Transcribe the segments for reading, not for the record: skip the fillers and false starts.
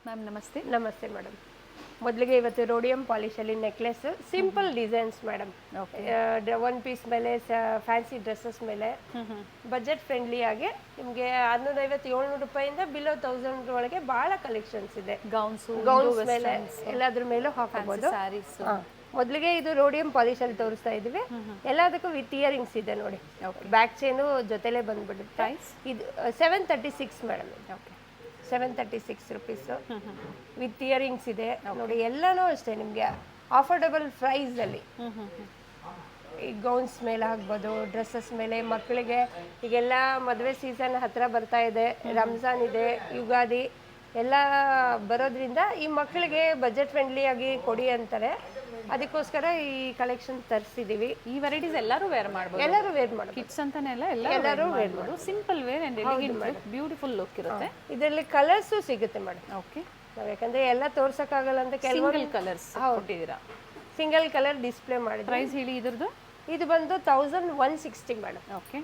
Ma'am ನಮಸ್ತೆ. ನಮಸ್ತೆ madam. ಮೊದಲಿಗೆ ಇವತ್ತು ರೋಡಿಯಂ ಪಾಲಿಶಲ್ಲಿ necklace simple designs madam. One piece ಮೇಲೆ ಫ್ಯಾನ್ಸಿ ಡ್ರೆಸ್ಸಸ್ ಮೇಲೆ ಬಜೆಟ್ ಫ್ರೆಂಡ್ಲಿ ಆಗಿ ನಿಮಗೆ 650-700 ರೂಪಾಯಿಂದ ಬಿಲೋ 1000 ಒಳಗೆ ಭಾಳ ಕಲೆಕ್ಷನ್ಸ್ ಇದೆ. ಗೌನ್ಸ್ ಮೇಲೆ ಎಲ್ಲದ್ರ ಮೇಲೂ ಹಾಕಬಹುದು. ಮೊದಲಿಗೆ ಇದು ರೋಡಿಯಂ ಪಾಲಿಶಲ್ಲಿ ತೋರಿಸ್ತಾ ಇದ್ದೀವಿ. ಎಲ್ಲದಕ್ಕೂ ವಿತ್ ಇಯರಿಂಗ್ಸ್ ಇದೆ ನೋಡಿ. ಬ್ಯಾಕ್ ಚೈನು ಜೊತೆಲೇ ಬಂದ್ಬಿಡುತ್ತೆ. ಇದು 736 ಮೇಡಮ್. 736 ರುಪೀಸು ವಿತ್ ಇಯರಿಂಗ್ಸ್ ಇದೆ ನೋಡಿ. ಎಲ್ಲನೂ ಅಷ್ಟೇ ನಿಮಗೆ ಆಫರ್ಡಬಲ್ ಪ್ರೈಸಲ್ಲಿ. ಈ ಗೌನ್ಸ್ ಮೇಲೆ ಆಗ್ಬೋದು, ಡ್ರೆಸ್ಸಸ್ ಮೇಲೆ, ಮಕ್ಕಳಿಗೆ ಈಗೆಲ್ಲ ಮದುವೆ ಸೀಸನ್ ಹತ್ತಿರ ಬರ್ತಾ ಇದೆ, ರಂಜಾನ್ ಇದೆ, ಯುಗಾದಿ ಎಲ್ಲ ಬರೋದ್ರಿಂದ ಈ ಮಕ್ಕಳಿಗೆ ಬಜೆಟ್ ಫ್ರೆಂಡ್ಲಿ ಆಗಿ ಕೊಡಿ ಅಂತಾರೆ. ಅದಕ್ಕೋಸ್ಕರ ಈ ಕಲೆಕ್ಷನ್ ತರಿಸಿದೀವಿ. ಈ ವೆರೈಟೀಸ್ ಎಲ್ಲರೂ ವೇರ್ ಮಾಡ್ಬೋದು. ಎಲ್ಲರೂ ವೇರ್ ಮಾಡ್ಬೋದು. ಕಿಡ್ಸ್ ಅಂತಾನೆ ಅಲ್ಲ, ಎಲ್ಲರೂ ವೇರ್ ಮಾಡ್ಬೋದು. Simple wear and elegant beautiful look ಇರುತ್ತೆ. ಇದರಲ್ಲಿ ಕಲರ್ಸು ಸಿಗುತ್ತೆ ಮೇಡಮ್. ಓಕೆ. ನಾವು ಯಾಕಂದ್ರೆ ಎಲ್ಲ ತೋರ್ಸಕ್ಕಾಗಲ್ಲ ಅಂತ ಕೆಲವೊಂದು ಕಲರ್ಸ್ ಕೊಟ್ಟಿದ್ದೀರಾ. ಸಿಂಗಲ್ ಕಲರ್ ಡಿಸ್ಪ್ಲೇ ಮಾಡಿ. ಪ್ರೈಸ್ ಹೇಳಿ ಇದ್ರದ್ದು. ಇದು ಬಂದು 1160 madam. Okay.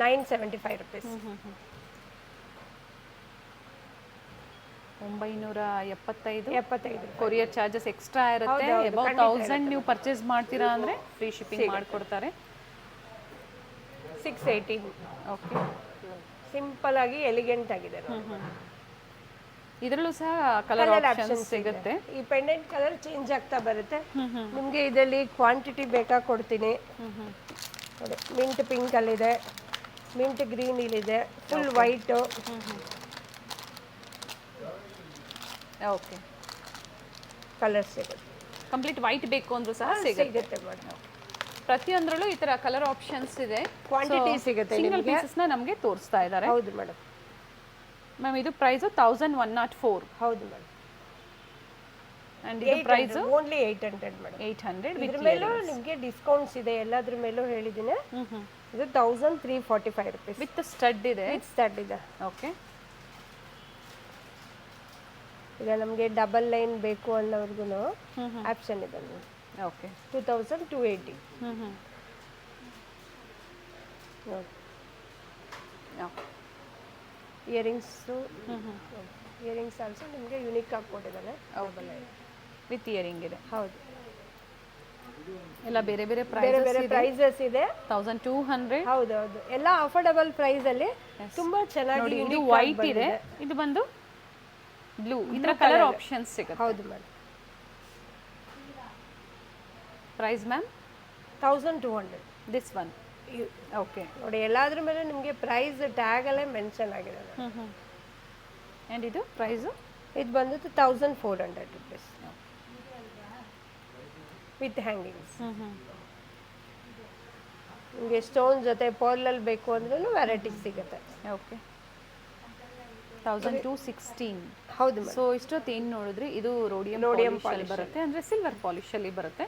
975 rupees. 975 courier charges extra ಇರುತ್ತೆ. ಅಬೌಟ್ 1000 ನೀವು ಪರ್ಚೇಸ್ ಮಾಡ್ತೀರಾ ಅಂದ್ರೆ ಫ್ರೀ ಶಿಪ್ಪಿಂಗ್ ಮಾಡ್ಕೊಡ್ತಾರೆ. 680. ಓಕೆ. ಸಿಂಪಲ್ ಆಗಿ ಎಲಿಗೆಂಟ್ ಆಗಿದೆ. ಇದರಲ್ಲೂ ಸಹ ಕಲರ್ ಆಪ್ಷನ್ಸ್ ಸಿಗುತ್ತೆ. ಈ ಪೆಂಡೆಂಟ್ ಕಲರ್ ಚೇಂಜ್ ಆಗ್ತಾ ಬರುತ್ತೆ. ನಿಮಗೆ ಇದರಲ್ಲಿ ಕ್ವಾಂಟಿಟಿ ಬೇಕಾ ಕೊಡ್ತೀನಿ. ಮಿಂಟ್ ಪಿಂಕ್ ಅಲ್ಲಿದೆ, ಮಿಂಟ್ ಗ್ರೀನ್ ಇಲ್ಲಿದೆ, ಫುಲ್ ವೈಟ್. ಓಕೆ. ಕಲರ್ ಸಿಗುತ್ತೆ. ಕಂಪ್ಲೀಟ್ ವೈಟ್ ಬೇಕು ಅಂದ್ರೂ ಸಹ ಸಿಗುತ್ತೆ ಮೇಡಮ್. ಪ್ರತಿಯೊಂದರಲ್ಲೂ ಈ ತರ ಕಲರ್ ಆಪ್ಷನ್ಸ್ ಇದೆ. ಕ್ವಾಂಟಿಟಿ ಸಿಗುತ್ತೆ. ಸಿಂಗಲ್ ಪೀಸಸ್ ನ ನಮಗೆ ತೋರಿಸ್ತಾ ಇದ್ದಾರೆ. ಹೌದು ಮೇಡಮ್. ಮ್ಯಾಮ್ ಇದು ಪ್ರೈಸ್ 1104. ಹೌದು ಮೇಡಮ್. ಅಂಡ್ ಇದು ಪ್ರೈಸ್ ಓನ್ಲಿ 800 ಮೇಡಮ್. 800 ಇದ್ರ ಮೇಲೂ ನಿಮಗೆ ಡಿಸ್ಕೌಂಟ್ಸ್ ಇದೆ. ಎಲ್ಲದ್ರ ಮೇಲೂ ಹೇಳಿದ್ದೀನಿ. ಇದು 1345 ರುಪೀಸ್ ವಿತ್ ಸ್ಟಡ್ ಇದೆ. ವಿತ್ ಸ್ಟಡ್ ಇದೆ. ಓಕೆ. ಈಗ ನಮಗೆ ಡಬಲ್ ಲೈನ್ ಬೇಕು ಅನ್ನೋರ್ಗು ಆಪ್ಷನ್ ಇದೆ. ಓಕೆ. 2280. ಇಯರಿಂಗ್ಸು ಇಯರಿಂಗ್ಸ್ ಆಲ್ಸೋ ನಿಮಗೆ ಯೂನಿಕ್ ಆಗಿ ಕೊಟ್ಟಿದ್ದಾನೆ. ವಿತ್ ಇಯರಿಂಗ್ ಇದೆ. ಹೌದು. ಎಲ್ಲ ಬೇರೆ ಬೇರೆ ಪ್ರೈಸಸ್ ಇದೆ. 1200. ಹೌದು ಹೌದು. ಎಲ್ಲ ಅಫೋರ್ಡಬಲ್ ಪ್ರೈಸ್ ಅಲ್ಲಿ ತುಂಬಾ ಚೆನ್ನಾಗಿ. ಇದು ವೈಟ್ ಇದೆ, ಇದು ಬಂದು ಬ್ಲೂ. ಇದರ ಕಲರ್ ಆಪ್ಷನ್ಸ್ ಸಿಗುತ್ತೆ. ಹೌದು madam. Price ma'am 1200. This one. Okay. ನೋಡಿ ಎಲ್ಲಾದ್ರ ಮೇಲೆ ನಿಮಗೆ ಪ್ರೈಸ್ ಟ್ಯಾಗ್ ಅಲ್ಲೇ ಮೆನ್ಷನ್ ಆಗಿದೆ. ಅಂಡ್ ಇದು ಪ್ರೈಸ್ ಇದು ಬಂದು 1400 ರುಪೀಸ್ ವಿತ್ ಹ್ಯಾಂಗಿಂಗ್ಸ್. ನಿಮಗೆ ಸ್ಟೋನ್ ಜೊತೆ ಪರ್ಲಲ್ಲಿ ಬೇಕು ಅಂದ್ರೂ ವೆರೈಟೀಸ್ ಸಿಗುತ್ತೆ. ಓಕೆ. 1216. ಹೌದು. ಸೊ ಇಷ್ಟೊತ್ತು ಏನು ನೋಡಿದ್ರಿ, ಇದು ರೋಡಿಯಂ ಪಾಲಿಶ್ ಬರುತ್ತೆ, ಅಂದ್ರೆ ಸಿಲ್ವರ್ ಪಾಲಿಶ್ ಅಲ್ಲಿ ಬರುತ್ತೆ.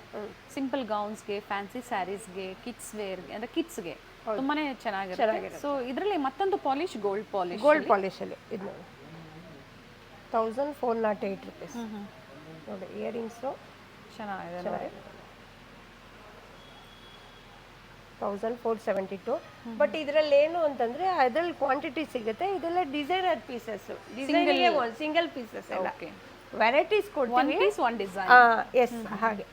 ಸಿಂಪಲ್ ಗೌನ್ಸ್ಗೆ, ಫ್ಯಾನ್ಸಿ ಸ್ಯಾರೀಸ್ಗೆ, ಕಿಡ್ಸ್ ವೇರ್ಗೆ, ಅಂದ್ರೆ ಕಿಡ್ಸ್ಗೆ ತುಂಬಾನೇ ಚೆನ್ನಾಗಿರುತ್ತೆ. ಸೊ ಇದರಲ್ಲಿ ಮತ್ತೊಂದು polish gold polish. Gold polish ಅಲ್ಲಿ ಇದು 1408 ರುಪೀಸ್. ನೋಡಿ ಇಯರಿಂಗ್ಸು ಚೆನ್ನಾಗಿದೆ. 1472. ಬಟ್ ಇದರಲ್ಲಿ ಏನು ಅಂತಂದ್ರೆ ಅದ್ರಲ್ಲಿ ಕ್ವಾಂಟಿಟಿ ಸಿಗುತ್ತೆ. ಇದೆಲ್ಲ ಡಿಸೈನರ್ ಪೀಸಸ್, ಡಿಸೈನಿಗೆ ಸಿಂಗಲ್ ಪೀಸಸ್ ಎಲ್ಲ ವೆರೈಟೀಸ್ ಕೊಡ್ತೀವಿ. One piece one design. Yes ಹಾಗೆ.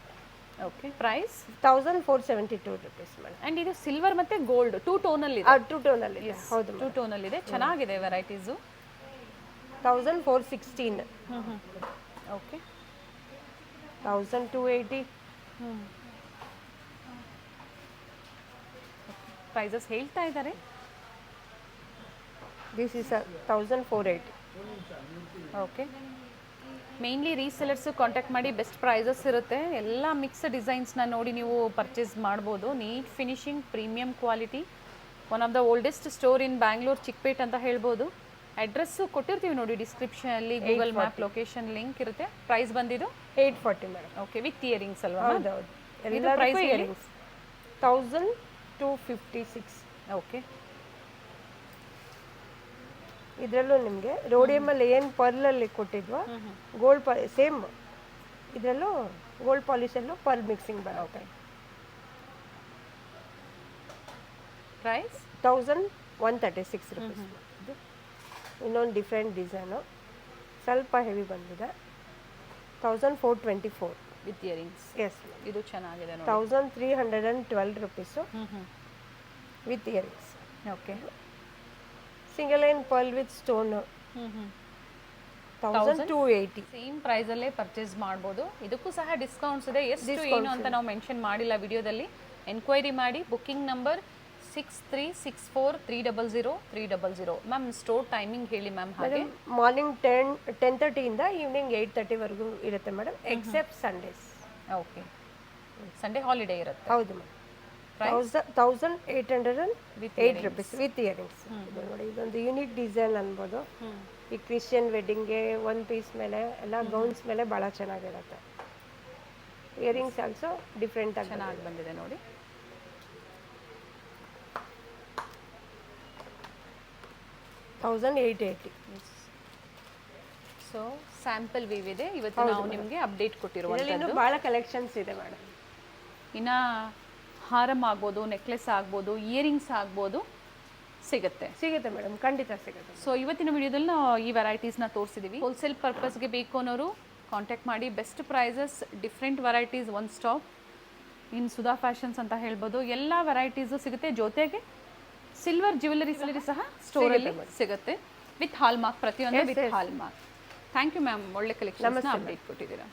Okay. Price 1472 rupees madam. And ಇದು ಸಿಲ್ವರ್ ಮತ್ತೆ ಗೋಲ್ಡ್ ಟೂ ಟೋನ್ ಅಲ್ಲಿ. ಟೂ ಟೋನ್ ಅಲ್ಲಿ. ಹೌದು, ಟೂ ಟೋನ್ ಅಲ್ಲಿ ಇದೆ. ಚೆನ್ನಾಗಿದೆ ವೆರೈಟೀಸ್. 1416. ಓಕೆ. 1280. ಪ್ರೈಸಸ್ ಹೇಳ್ತಾ ಇದ್ದಾರೆ. This is 1480. Okay. Mainly resellers contact ಮಾಡಿ ಬೆಸ್ಟ್ ಪ್ರೈಸಸ್ ಇರುತ್ತೆ. ಎಲ್ಲ ಮಿಕ್ಸ್ ಡಿಸೈನ್ಸ್ನ ನೋಡಿ ನೀವು ಪರ್ಚೇಸ್ ಮಾಡ್ಬೋದು. Neat finishing, premium quality, one of the oldest store in Bangalore, Chickpet ಅಂತ ಹೇಳ್ಬೋದು. ಅಡ್ರೆಸ್ಸು ಕೊಟ್ಟಿರ್ತೀವಿ ನೋಡಿ ಡಿಸ್ಕ್ರಿಪ್ಷನಲ್ಲಿ, ಗೂಗಲ್ ಮ್ಯಾಪ್ ಲೊಕೇಶನ್ ಲಿಂಕ್ ಇರುತ್ತೆ. ಪ್ರೈಸ್ ಬಂದಿದ್ದು 840 ಮೇಡಮ್. ಓಕೆ. ವಿತ್ ಇಯರಿಂಗ್ಸ್ ಅಲ್ವಾ? ಹೌದು ಹೌದು. ಎಲ್ಲ ಪ್ರೈಸ್ ಇಯರಿಂಗ್ಸ್ 1256. ಓಕೆ. ಇದರಲ್ಲೂ ನಿಮಗೆ ರೋಡಿಯಮಲ್ಲಿ ಏನು ಪರ್ಲಲ್ಲಿ ಕೊಟ್ಟಿದ್ವಾ ಗೋಲ್ಡ್ ಸೇಮ್ ಇದರಲ್ಲೂ ಗೋಲ್ಡ್ ಪಾಲಿಶಲ್ಲೂ ಪರ್ಲ್ ಮಿಕ್ಸಿಂಗ್ ಬರುತ್ತೆ. Price 1136 rupees. ಇನ್ನೊಂದು ಡಿಫ್ರೆಂಟ್ ಡಿಸೈನು, ಸ್ವಲ್ಪ ಹೆವಿ ಬಂದಿದೆ. 1424. With earrings. ಎಸ್, ಇದು ಚೆನ್ನಾಗಿದೆ ನೋಡಿ. 1312 rupees with earrings. Okay. Single line pearl with stone 1280. Same ಪ್ರೈಸಲ್ಲೇ ಪರ್ಚೇಸ್ ಮಾಡ್ಬೋದು. ಇದಕ್ಕೂ ಸಹ ಡಿಸ್ಕೌಂಟ್ಸ್ ಇದೆ. ಎಷ್ಟು ಏನು ಅಂತ ನಾವು ಮೆನ್ಷನ್ ಮಾಡಿಲ್ಲ ವಿಡಿಯೋದಲ್ಲಿ. ಎನ್ಕ್ವೈರಿ ಮಾಡಿ. Booking number 6364300300. Ma'am store timing ಹೇಳಿ ಮ್ಯಾಮ್. ಹಾಗೆ ಮಾರ್ನಿಂಗ್ 10:30 ಇಂದ ಈವ್ನಿಂಗ್ 8:30ವರೆಗೂ ಇರುತ್ತೆ madam, except Sundays. Okay. Sunday holiday ಇರುತ್ತೆ. ಹೌದು ಮೇಡಮ್. 1808 rupees with earrings. ಇದು ನೋಡಿ, ಇದೊಂದು ಯೂನಿಕ್ ಡಿಸೈನ್ ಅನ್ಬೋದು. ಈ ಕ್ರಿಶ್ಚಿಯನ್ ವೆಡ್ಡಿಂಗ್ಗೆ 1 ಪೀಸ್ ಮೇಲೆ ಎಲ್ಲ ಗೌನ್ಸ್ ಮೇಲೆ ಭಾಳ ಚೆನ್ನಾಗಿರುತ್ತೆ. ಇಯರಿಂಗ್ಸ್ ಆಲ್ಸೋ ಡಿಫ್ರೆಂಟ್ ಆಗಿ ಚೆನ್ನಾಗಿ ಬಂದಿದೆ ನೋಡಿ. 1880. ಸೊ ಸ್ಯಾಂಪಲ್ ವೀವ್ ಇದೆ ಇವತ್ತು ನಾವು ನಿಮಗೆ ಅಪ್ಡೇಟ್ ಕೊಟ್ಟಿರುವಂಥದ್ದು. ಭಾಳ ಕಲೆಕ್ಷನ್ಸ್ ಇದೆ ಮೇಡಮ್. ಇನ್ನು ಹಾರಮ್ ಆಗ್ಬೋದು, ನೆಕ್ಲೆಸ್ ಆಗ್ಬೋದು, ಇಯರಿಂಗ್ಸ್ ಆಗ್ಬೋದು, ಸಿಗುತ್ತೆ ಮೇಡಮ್, ಖಂಡಿತ ಸಿಗುತ್ತೆ. ಸೊ ಇವತ್ತಿನ ವಿಡಿಯೋದಲ್ಲಿ ನಾವು ಈ ವೆರೈಟೀಸ್ನ ತೋರಿಸಿದ್ದೀವಿ. ಹೋಲ್ಸೇಲ್ ಪರ್ಪಸ್ಗೆ ಬೇಕು ಅನ್ನೋರು ಕಾಂಟ್ಯಾಕ್ಟ್ ಮಾಡಿ. Best prices, different varieties, one stop in Sudha Fashions ಅಂತ ಹೇಳ್ಬೋದು. ಎಲ್ಲ ವೆರೈಟೀಸು ಸಿಗುತ್ತೆ. ಜೊತೆಗೆ ಸಿಲ್ವರ್ ಜ್ಯುವೆಲರಿ ಸಹ ಸ್ಟೋರಲ್ಲಿ ಸಿಗುತ್ತೆ ವಿತ್ ಹಾಲ್ ಮಾರ್ಕ್. ಪ್ರತಿಯೊಂದು with hallmark. Thank you ma'am, ಒಳ್ಳೆ ಕಲೆಕ್ಷನ್ಸ್ನ ಅಪ್ಡೇಟ್ ಕೊಟ್ಟಿದ್ದೀರಾ.